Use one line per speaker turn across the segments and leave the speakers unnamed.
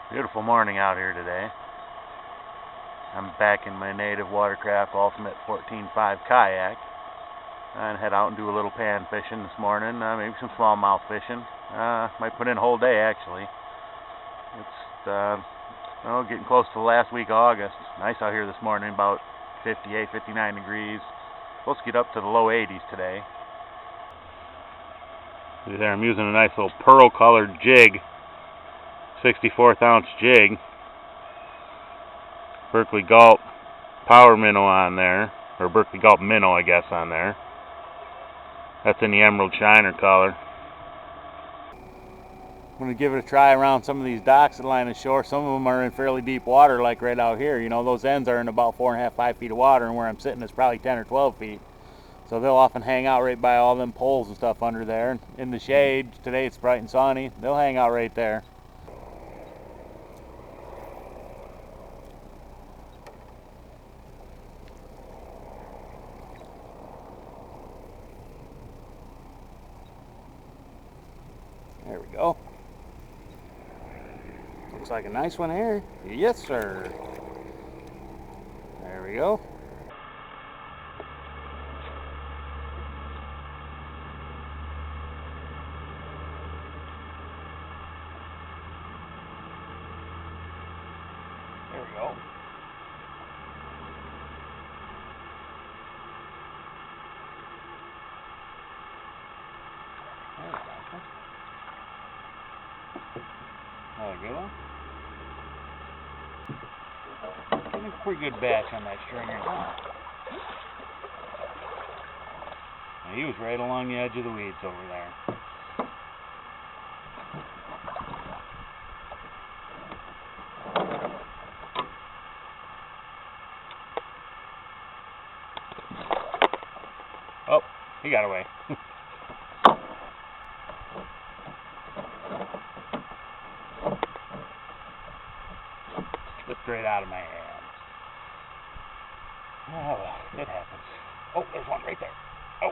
Beautiful morning out here today. I'm back in my Native Watercraft Ultimate 14.5 kayak and head out and do a little pan fishing this morning, maybe some smallmouth fishing. Might put in a whole day actually. It's getting close to the last week of August. Nice out here this morning, about 58, 59 degrees. Supposed to get up to the low 80s today. See there, I'm using a nice little pearl colored jig. 64th ounce jig, Berkeley Gulp power minnow on there, or Berkeley Gulp minnow I guess on there. That's in the emerald shiner color. I'm going to give it a try around some of these docks that line the shore. Some of them are in fairly deep water, like right out here. You know, those ends are in about 4.5, 5 feet of water, and where I'm sitting is probably 10 or 12 feet. So they'll often hang out right by all them poles and stuff under there. In the shade, today it's bright and sunny, they'll hang out right there. There we go. Looks like a nice one here. Yes, sir. There we go. There we go. Another good one. I think a pretty good batch on that stringer. Now, he was right along the edge of the weeds over there. Oh, he got away. Slipped right out of my hand. Oh, well, it happens. Oh, there's one right there. Oh,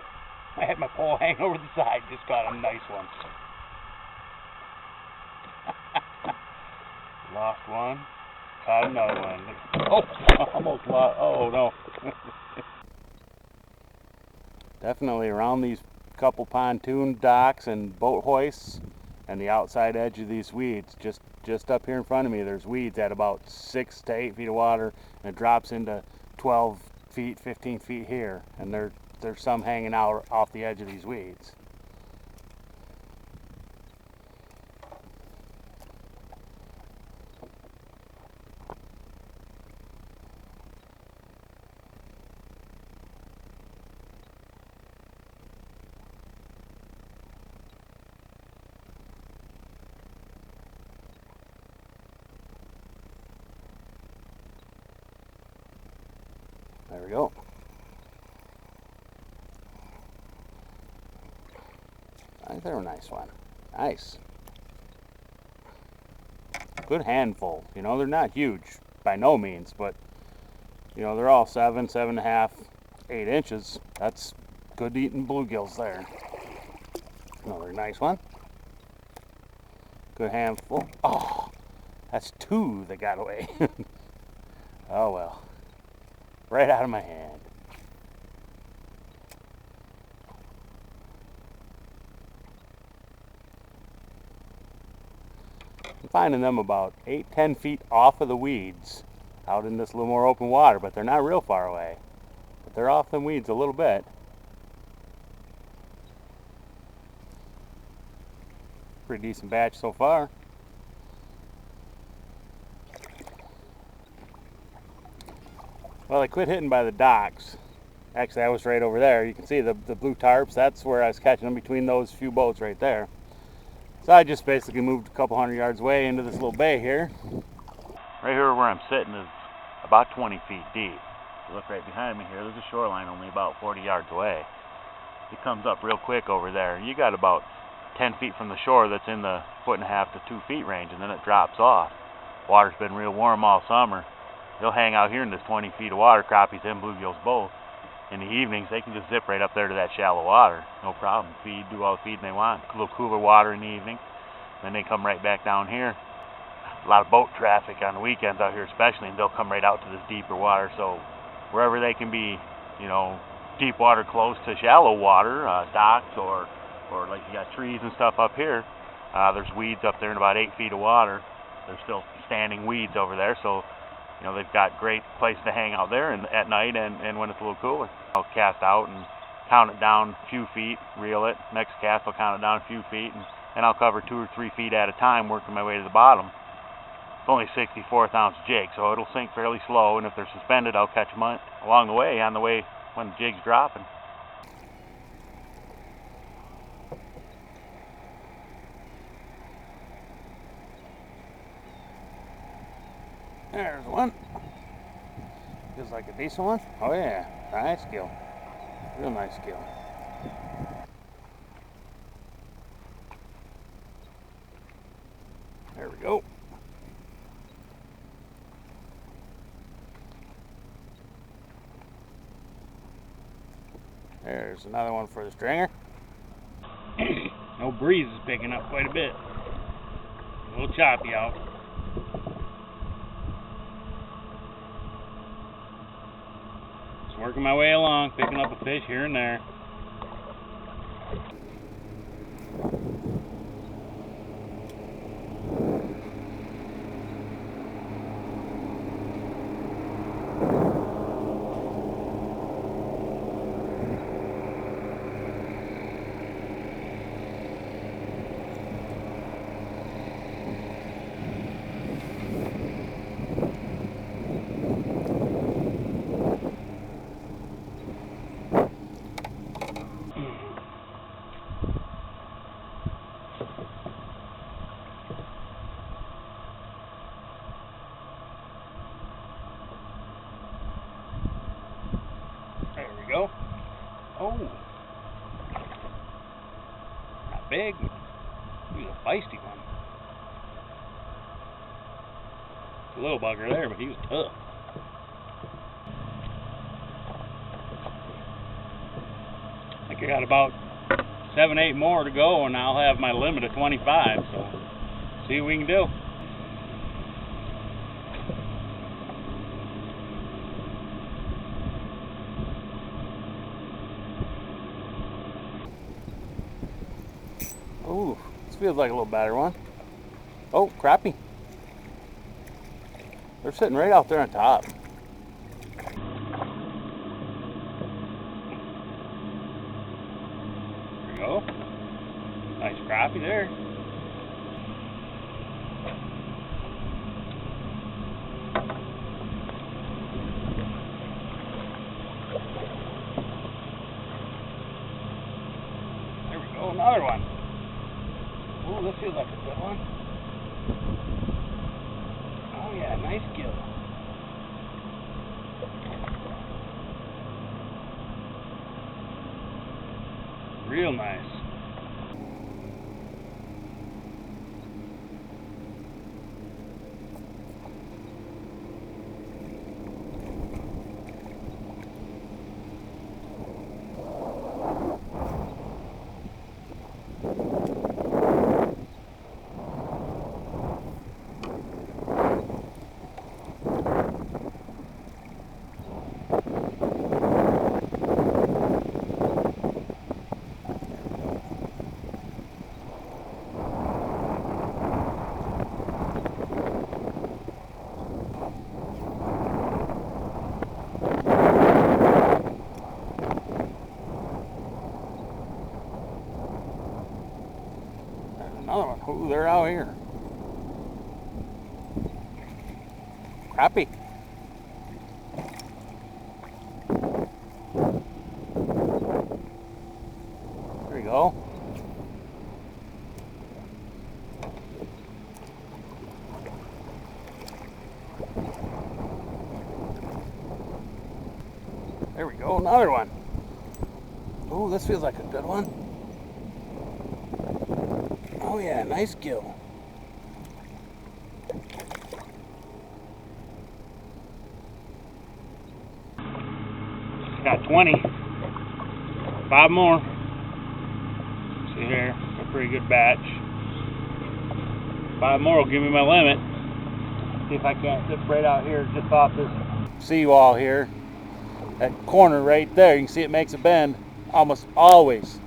I had my pole hang over the side. Just got a nice one. Lost one. Caught another one. Oh, almost lost. Oh, no. Definitely around these couple pontoon docks and boat hoists and the outside edge of these weeds. Just up here in front of me, there's weeds at about 6 to 8 feet of water, and it drops into 12 feet, 15 feet here, and there's some hanging out off the edge of these weeds. There we go. I think they're a nice one. Nice. Good handful. You know, they're not huge by no means, but you know, they're all 7, 7.5, 8 inches. That's good eating bluegills there. Another nice one. Good handful. Oh, that's 2 that got away. Oh well. Right out of my hand. I'm finding them about 8, 10 feet off of the weeds out in this little more open water, but they're not real far away. But they're off them weeds a little bit. Pretty decent batch so far. Well, I quit hitting by the docks. Actually, I was right over there. You can see the blue tarps. That's where I was catching them, between those few boats right there. So I just basically moved a couple hundred yards away into this little bay here. Right here where I'm sitting is about 20 feet deep. If you look right behind me here, there's a shoreline only about 40 yards away. It comes up real quick over there. You got about 10 feet from the shore that's in the 1.5 to 2 feet range, and then it drops off. Water's been real warm all summer. They'll hang out here in this 20 feet of water, crappies and bluegills both. In the evenings, they can just zip right up there to that shallow water. No problem. Do all the feeding they want. A little cooler water in the evening. Then they come right back down here. a lot of boat traffic on the weekends out here especially, and they'll come right out to this deeper water. So wherever they can be, you know, deep water close to shallow water, docks, or like you got trees and stuff up here, there's weeds up there in about 8 feet of water. There's still standing weeds over there, so you know they've got great place to hang out there and at night and when it's a little cooler. I'll cast out and count it down a few feet, reel it. Next cast I'll count it down a few feet, and I'll cover 2 or 3 feet at a time, working my way to the bottom. It's only 64th ounce jig, so it'll sink fairly slow, and if they're suspended, I'll catch them along the way, when the jig's dropping. There's one. Feels like a decent one. Oh yeah, nice gill. Real nice gill. There we go. There's another one for the stringer. No breeze is picking up quite a bit. A little choppy out. Just working my way along, picking up a fish here and there. Go. Oh, not big. He's a feisty one. It's a little bugger there, but he was tough. I think I got about 7, 8 more to go, and I'll have my limit of 25. So, see what we can do. Ooh, this feels like a little better one. Oh, crappie. They're sitting right out there on top. There we go. Nice crappie there. There we go, another one. Oh, this feels like a good one. Oh yeah, nice gill. Real nice. Another one. Ooh, they're out here. Crappie. There you go. There we go, another one. Oh, this feels like a good one. Oh yeah, nice gill. Got 20. 5 more. See here, a pretty good batch. 5 more will give me my limit. See if I can't dip right out here, just off this seawall here. That corner right there, you can see it makes a bend. Almost always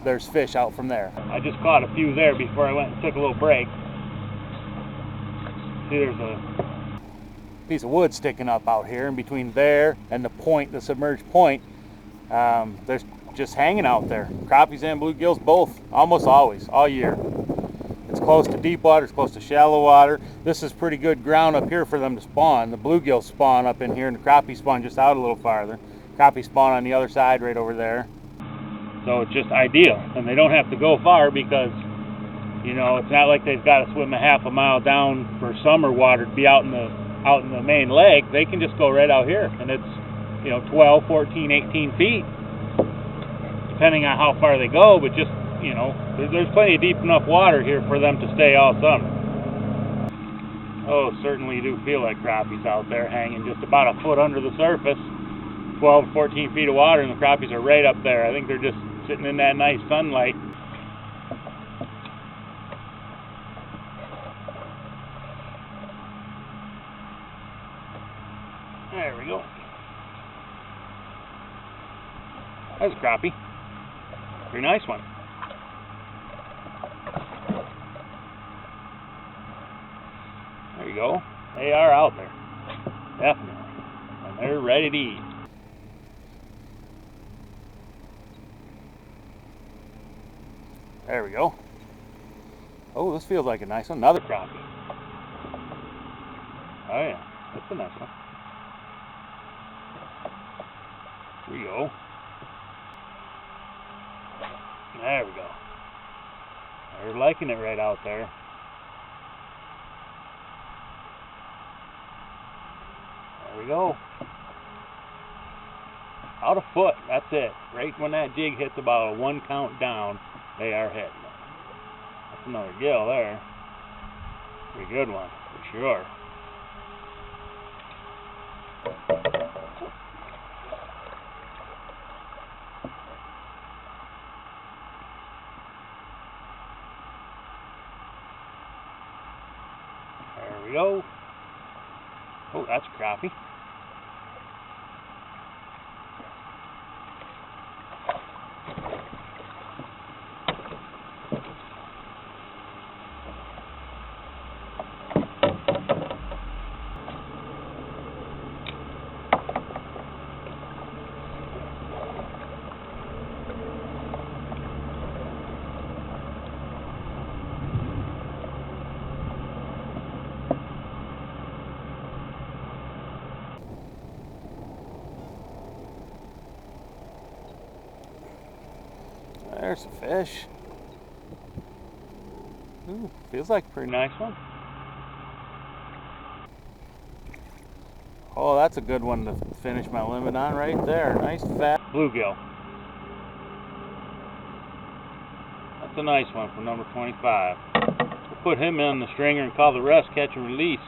there's fish out from there. I just caught a few there before I went and took a little break. See, there's a piece of wood sticking up out here, and between there and the point, the submerged point, there's just hanging out there. Crappies and bluegills both, almost always, all year. It's close to deep water, it's close to shallow water. This is pretty good ground up here for them to spawn. The bluegills spawn up in here, and the crappies spawn just out a little farther. Crappies spawn on the other side right over there. So it's just ideal, and they don't have to go far because, you know, it's not like they've got to swim a half a mile down for summer water to be out in the main lake. They can just go right out here, and it's, you know, 12, 14, 18 feet, depending on how far they go. But just, you know, there's plenty of deep enough water here for them to stay all summer. Oh, certainly you do feel like crappies out there hanging just about a foot under the surface. 12, 14 feet of water, and the crappies are right up there. I think they're just sitting in that nice sunlight. There we go. That's a crappie. Very nice one. There you go. They are out there. Definitely. And they're ready to eat. There we go. Oh, this feels like a nice one. Another crappie. Oh yeah, that's a nice one. Here we go. There we go. They're liking it right out there. There we go. About a foot, that's it. Right when that jig hits about a 1 count down, they are hitting it. That's another gill there. Pretty good one, for sure. There we go. Oh, that's a crappie. There's some fish. Ooh, feels like a pretty nice one. Oh, that's a good one to finish my limit on right there. Nice fat bluegill. That's a nice one for number 25. We'll put him in the stringer and call the rest catch and release.